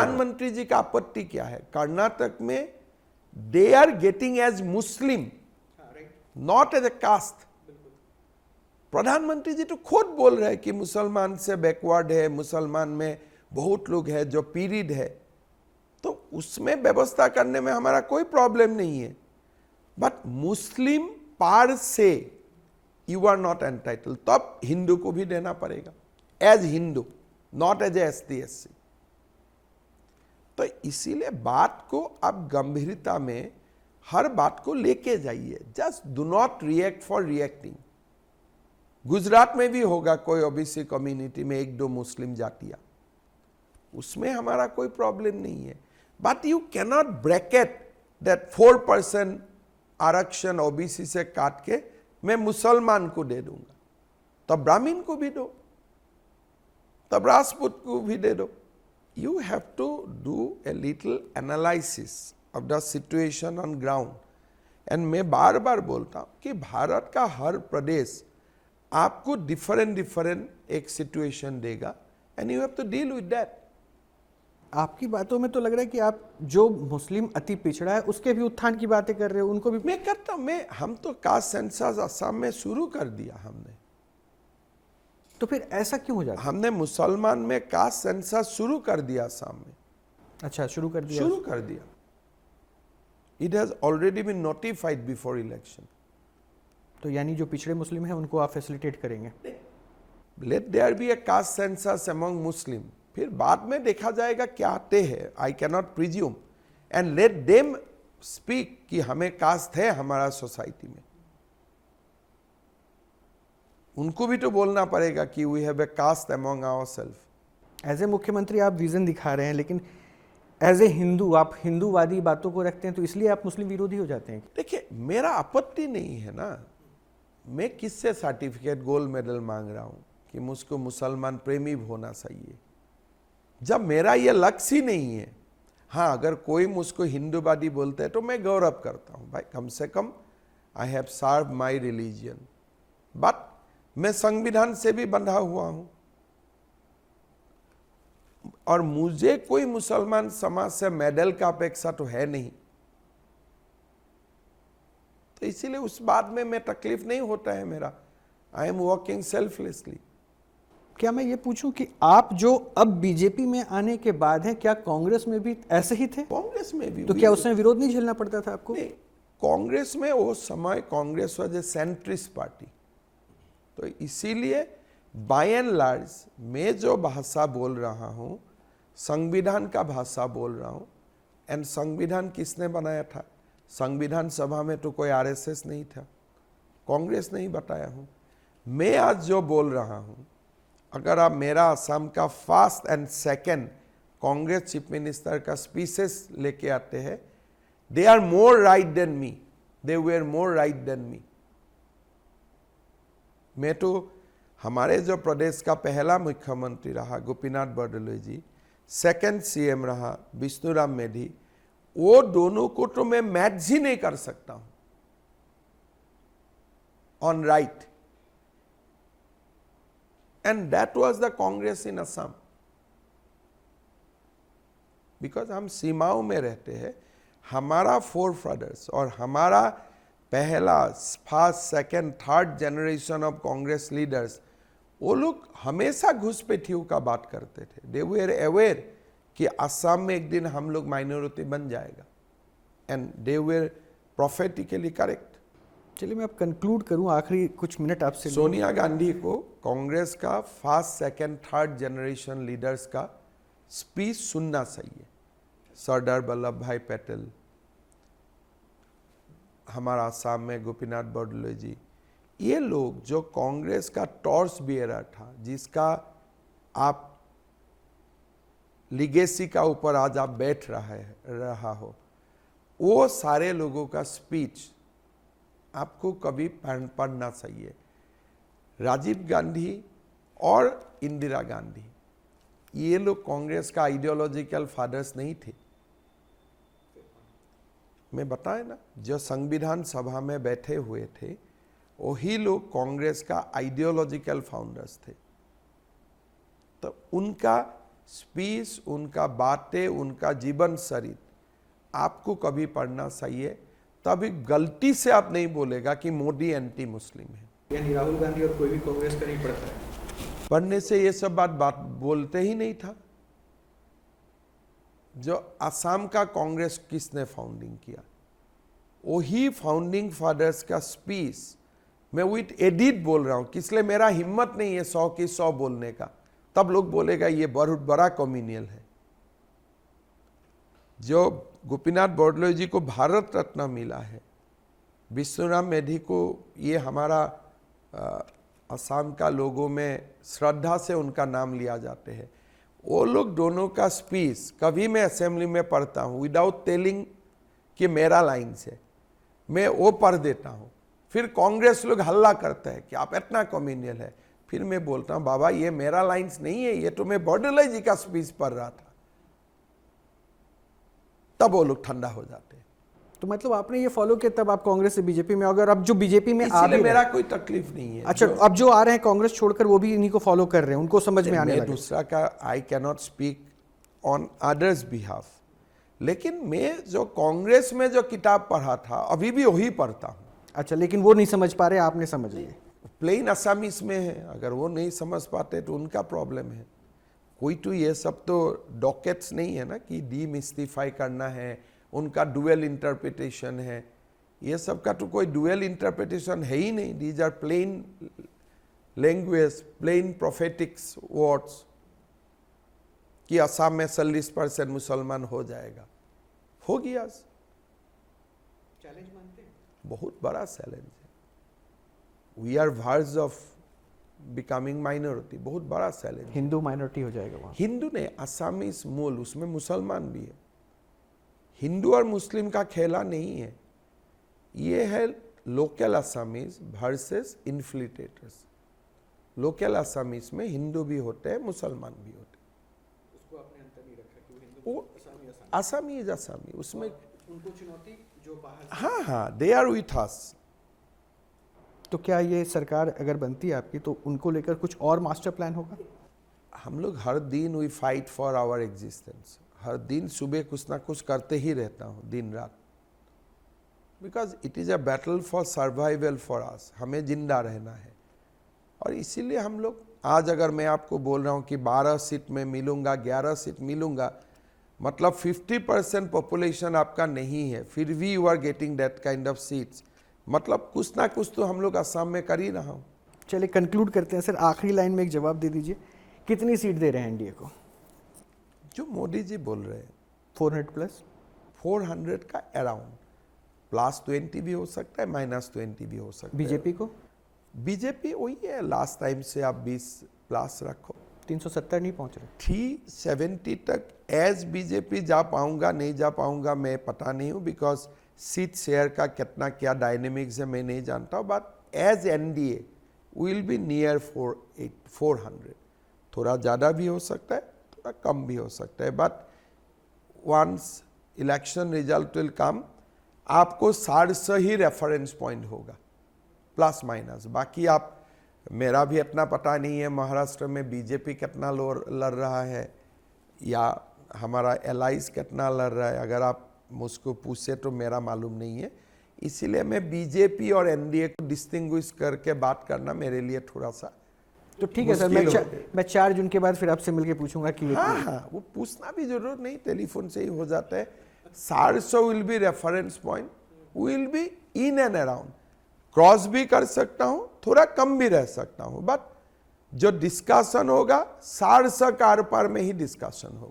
प्रधानमंत्री जी का आपत्ति क्या है? कर्नाटक में they are getting as Muslim, not as a caste. प्रधानमंत्री जी तो खुद बोल रहे हैं कि मुसलमान से बैकवर्ड है, मुसलमान में बहुत लोग हैं जो पीड़ित है, तो उसमें व्यवस्था करने में हमारा कोई प्रॉब्लम नहीं है। बट मुस्लिम पार से यू आर नॉट एंटाइटल, तब हिंदू को भी देना पड़ेगा as Hindu, not as ST SC. तो इसीलिए बात को आप गंभीरता में हर बात को लेके जाइए, just do not react for reacting. Gujarat में भी होगा कोई ओबीसी कम्युनिटी में एक दो मुस्लिम जातियां, उसमें हमारा कोई प्रॉब्लम नहीं है। But you cannot bracket that 4% आरक्षण ओबीसी से काट के मैं मुसलमान को दे दूंगा, तब ब्राह्मण को भी दो, तब राजपूत को भी दे दो। You have to do a little analysis of the situation on ground. And मैं बार बार बोलता हूं कि भारत का हर प्रदेश आपको डिफरेंट एक सिचुएशन देगा, and you have to deal with that. आपकी बातों में तो लग रहा है कि आप जो मुस्लिम अति पिछड़ा है उसके भी उत्थान की बातें कर रहे हो, उनको भी। मैं करता हूं, हम तो कास्ट सेंसस असम में शुरू कर दिया हमने। तो फिर ऐसा क्यों हो जाता है? हमने मुसलमान में कास्ट सेंसस शुरू कर दिया असम में। अच्छा, शुरू कर दिया। It has already been notified before election. तो यानी जो पिछड़े मुस्लिम हैं उनको आप फैसिलिटेट करेंगे? Let there be a caste census among Muslim, फिर बाद में देखा जाएगा क्या आते हैं। I can not presume, and let them speak कि हमें कास्ट है हमारा सोसाइटी में। उनको भी तो बोलना पड़ेगा कि we have a caste among ourselves. As a मुख्यमंत्री आप विजन दिखा रहे हैं, लेकिन एज ए हिंदू आप हिंदूवादी बातों को रखते हैं, तो इसलिए आप मुस्लिम विरोधी हो जाते हैं। देखिए, मेरा आपत्ति नहीं है ना, मैं किससे सर्टिफिकेट गोल्ड मेडल मांग रहा हूं कि मुझको मुसलमान प्रेमी होना चाहिए, जब मेरा ये लक्ष्य ही नहीं है। हाँ, अगर कोई मुझको हिंदूवादी बोलते हैं तो मैं गौरव करता हूं, भाई कम से कम I have serve my religion, but मैं संविधान से भी बंधा हुआ हूं, और मुझे कोई मुसलमान समाज से मेडल का अपेक्षा तो है नहीं, तो इसीलिए उस बात में मैं तकलीफ नहीं होता है मेरा। I am working selflessly. क्या मैं ये पूछूं कि आप जो अब बीजेपी में आने के बाद हैं, क्या कांग्रेस में भी ऐसे ही थे? कांग्रेस में भी। तो क्या उसमें विरोध नहीं झेलना पड़ता था आपको? नहीं, कांग्रेस में वो समय Congress was a centrist party, तो इसीलिए बाय एंड लार्ज मैं जो भाषा बोल रहा हूं संविधान का भाषा बोल रहा हूं। एंड संविधान किसने बनाया था? संविधान सभा में तो कोई आरएसएस नहीं था, कांग्रेस नहीं बताया हूं। मैं आज जो बोल रहा हूं, अगर आप मेरा असम का first and second Congress chief minister का स्पीचेस लेके आते हैं, they are more right than me, they were more right than me. मैं तो हमारे जो प्रदेश का पहला मुख्यमंत्री रहा गोपीनाथ बरदलोई जी, सेकंड सीएम रहा विष्णुराम मेधी, वो दोनों को तो मैं मैच ही नहीं कर सकता हूं on right, and that was the Congress in Assam. Because हम सीमाओं में रहते हैं, हमारा फोर फादर्स और हमारा पहला first second third generation of Congress leaders, वो लोग हमेशा घुसपैठियों का बात करते थे। दे वर अवेयर कि असम में एक दिन हम लोग माइनॉरिटी बन जाएगा, and they were prophetically correct. चलिए मैं अब कंक्लूड करूं, आखिरी कुछ मिनट आपसे। सोनिया गांधी को कांग्रेस का first second third generation leaders का स्पीच सुनना चाहिए। सरदार वल्लभ भाई पटेल, हमारा असम में गोपीनाथ बरदलोई जी, ये लोग जो कांग्रेस का टॉर्च बियरर था, जिसका आप लिगेसी का ऊपर आज आप बैठ रहा हो, वो सारे लोगों का स्पीच आपको कभी पढ़ना चाहिए। राजीव गांधी और इंदिरा गांधी, ये लोग कांग्रेस का आइडियोलॉजिकल फादर्स नहीं थे। मैं बताया ना, जो संविधान सभा में बैठे हुए थे वही लोग कांग्रेस का आइडियोलॉजिकल फाउंडर्स थे। तो उनका स्पीच, उनका बातें, उनका जीवन चरित्र आपको कभी पढ़ना चाहिए। तभी गलती से आप नहीं बोलेगा कि मोदी एंटी मुस्लिम है। यानी राहुल गांधी और कोई भी कांग्रेस का नहीं पढ़ता है। पढ़ने से ये सब बात बोलते ही नहीं था। जो असम का कांग्रेस किसने फाउंडिंग किया, वही फाउंडिंग फादर्स का स्पीच मैं विथ एडिट बोल रहा हूं, किसलिए मेरा हिम्मत नहीं है 100 की 100 बोलने का। तब लोग बोलेगा ये बहुत बड़ा कम्युनियल है। जो गोपीनाथ बोरदोलोई जी को भारत रत्न मिला है, विश्वनाथ मेधी को, ये हमारा असम का लोगों में श्रद्धा से उनका नाम लिया जाते हैं। वो लोग दोनों का स्पीच कभी मैं असेंबली में पढ़ता हूँ विदाउट टेलिंग कि मेरा लाइन से, मैं वो पढ़ देता हूँ। फिर कांग्रेस लोग हल्ला करते हैं कि आप इतना कम्युनियल है। फिर मैं बोलता हूँ बाबा ये मेरा लाइन्स नहीं है, ये तो मैं बोरदोलोई जी का स्पीच पढ़ रहा था। तब वो लोग ठंडा हो जाते हैं। तो मतलब आपने ये फॉलो किया तब आप कांग्रेस से बीजेपी में, अगर अब जो बीजेपी में आ इसलिए मेरा कोई तकलीफ नहीं है। अच्छा, अब जो आ रहे हैं कांग्रेस छोड़कर वो भी इन्हीं को फॉलो कर रहे हैं, उनको समझ में आने लगा। दूसरा का I cannot speak on others behalf, लेकिन मैं जो कांग्रेस में जो किताब पढ़ा था अभी भी वही पढ़ता हूँ। अच्छा, लेकिन वो नहीं समझ पा रहे, आपने समझ लिया। प्लेन असमीज में है, अगर वो नहीं समझ पाते तो उनका प्रॉब्लम है। कोई तो ये सब तो डॉकेट्स नहीं है ना कि डीमिस्टिफाई करना है, उनका डुअल इंटरप्रिटेशन है। ये सब का तो कोई डुअल इंटरप्रिटेशन है ही नहीं। These are plain language, plain prophetics words कि असम में 40% मुसलमान हो जाएगा। हो गया। चैलेंज मानते हैं? बहुत बड़ा चैलेंज है। We are verge of becoming minority, बहुत बड़ा चैलेंज। हिंदू माइनॉरिटी हो जाएगा वहाँ। हिंदू ने असमीज मूल, उसमें मुसलमान भी है। हिंदू और मुस्लिम का खेला नहीं है, ये है local Assamese versus infiltrators. Local Assamese में हिंदू भी होते हैं, मुसलमान भी होते हैं। उसको आपने अंतर नहीं रखा कि वो हिंदू असमी इज असमी, उसमें उनको चुनौती जो बाहर। हाँ, दे आर विथ अस। तो क्या ये सरकार अगर बनती है आपकी तो उनको लेकर कुछ और मास्टर प्लान होगा? हम लोग हर दिन we fight for our existence. हर दिन सुबह कुछ ना कुछ करते ही रहता हूँ, दिन रात, because it is a battle for survival for us. हमें जिंदा रहना है। और इसीलिए हम लोग आज, अगर मैं आपको बोल रहा हूँ कि 12 सीट में मिलूंगा, 11 सीट मिलूंगा, मतलब 50% पॉपुलेशन आपका नहीं है, फिर भी you are getting that kind of seats, मतलब कुछ ना कुछ तो हम लोग असम में कर ही रहा हूँ। चलिए कंक्लूड करते हैं सर, आखिरी लाइन में एक जवाब दे दीजिए, कितनी सीट दे रहे हैं एनडीए को? जो मोदी जी बोल रहे हैं 400 प्लस, 400 का अराउंड, +20 भी हो सकता है, -20 भी हो सकता है। बीजेपी को? बीजेपी वही है, लास्ट टाइम से आप 20+ रखो। 370 नहीं पहुंच रहे। 370 तक एज बीजेपी जा पाऊंगा नहीं जा पाऊंगा मैं पता नहीं हूँ, बिकॉज सीट शेयर का कितना क्या डायनेमिक्स है मैं नहीं जानता हूँ। But as NDA will be near 400। थोड़ा ज़्यादा भी हो सकता है, थोड़ा कम भी हो सकता है, but once election result will come, आपको 400 ही रेफरेंस पॉइंट होगा, प्लस माइनस। बाकी आप, मेरा भी इतना पता नहीं है महाराष्ट्र में बीजेपी कितना लड़ रहा है या हमारा एलाइज कितना लड़ रहा है, अगर आप मुझको पूछे तो मेरा मालूम नहीं है। इसीलिए मैं बीजेपी और एनडीए को डिस्टिंग्विश करके बात करना मेरे लिए थोड़ा सा तो ठीक है सर, मैं 4 जून के बाद फिर आपसे मिलके पूछूंगा कि हाँ, वो पूछना भी जरूरत नहीं, टेलीफोन से ही हो जाता है। 400 will be reference point, will be in and around. Cross भी कर सकता हूं, थोड़ा कम भी रह सकता हूं, बट जो डिस्कशन होगा 400 का आर पार में ही डिस्कशन होगा।